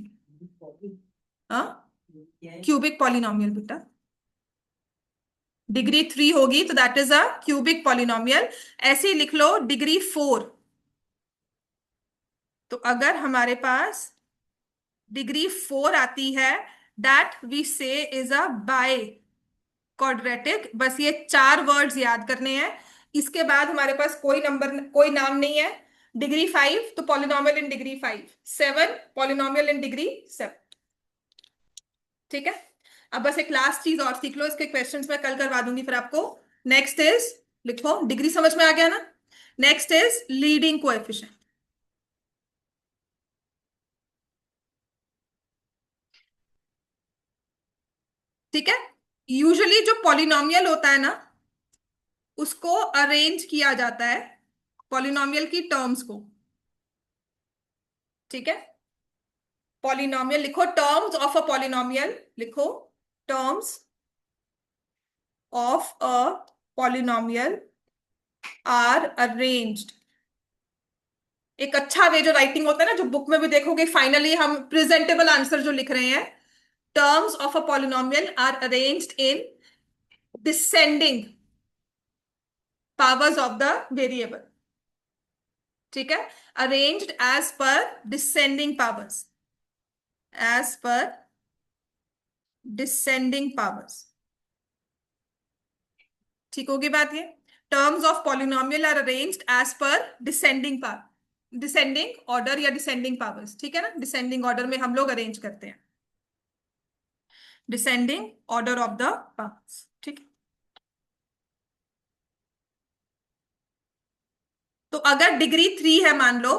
हाँ, क्यूबिक पॉलिनोमियल बेटा, डिग्री 3 होगी तो that is a cubic polynomial. ऐसे ही लिख लो डिग्री 4। तो अगर हमारे पास डिग्री 4 आती है, दैट वी से इज अ बाय क्वाड्रेटिक। बस ये 4 वर्ड्स याद करने हैं, इसके बाद हमारे पास कोई नंबर, कोई नाम नहीं है। डिग्री 5 तो polynomial in degree 5, 7 polynomial in degree 7। ठीक है, अब बस एक लास्ट चीज और सीख लो, इसके क्वेश्चंस मैं कल करवा दूंगी फिर आपको। नेक्स्ट इज, लिखो, डिग्री समझ में आ गया ना। Next is leading coefficient. ठीक है, यूजुअली जो पॉलिनोमियल होता है ना, उसको अरेंज किया जाता है पॉलिनोमियल की टर्म्स को। ठीक है, पॉलिनोमियल लिखो, टर्म्स ऑफ अ पॉलिनोमियल लिखो, terms of a polynomial are arranged. एक अच्छा वे जो राइटिंग होता है ना, जो बुक में भी देखोगे, फाइनली हम प्रेजेंटेबल आंसर जो लिख रहे हैं, terms of a polynomial are arranged in descending powers of the variable. ठीक है, arranged as per descending powers, as per descending powers. ठीक होगी बात ये, terms of polynomial are arranged as per descending power, descending order या descending powers. ठीक है ना, डिसेंडिंग ऑर्डर में हम लोग अरेंज करते हैं, descending order of the powers. ठीक है, तो अगर डिग्री 3 है मान लो,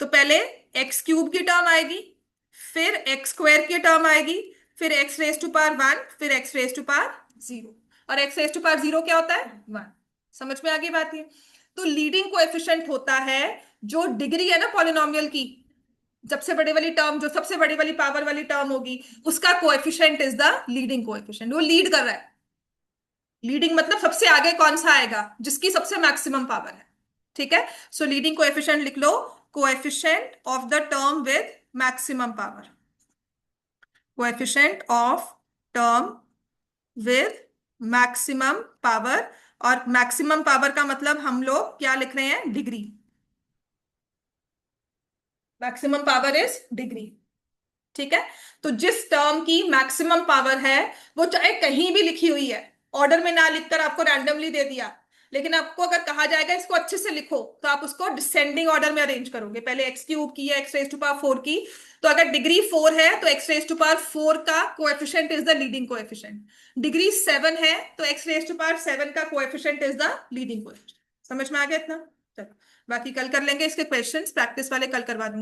तो पहले x³ की टर्म आएगी, फिर x² की टर्म आएगी, फिर x⁻1, फिर x⁻0। और x⁻0 क्या होता है? 1। समझ में आ गई बात ये। तो लीडिंग कोएफिशिएंट होता है जो डिग्री है ना पॉलिनोमियल की, सबसे बड़ी वाली टर्म, जो सबसे बड़ी वाली पावर वाली टर्म होगी, उसका coefficient is the leading coefficient. वो लीड कर रहा है, लीडिंग मतलब सबसे आगे कौन सा आएगा, जिसकी सबसे मैक्सिमम पावर है। ठीक है, सो लीडिंग कोएफिशिएंट लिख लो, coefficient of the term with maximum power, coefficient of term with maximum power. और मैक्सिमम पावर का मतलब हम लोग क्या लिख रहे हैं? Degree, maximum power is degree. ठीक है, तो जिस टर्म की मैक्सिमम पावर है, वो चाहे कहीं भी लिखी हुई है, ऑर्डर में ना लिखकर आपको रैंडमली दे दिया, लेकिन आपको अगर कहा जाएगा इसको अच्छे से लिखो, तो आप उसको डिसेंडिंग ऑर्डर में अरेंज करोगे, पहले x³ की या x⁻4 की। तो अगर डिग्री 4 है तो x⁻4 का coefficient is the leading coefficient, degree 7 है तो x⁻7 का coefficient is the leading coefficient. समझ में आ गया इतना? चलो, बाकी कल कर लेंगे इसके क्वेश्चंस, प्रैक्टिस वाले कल करवा दूंगी।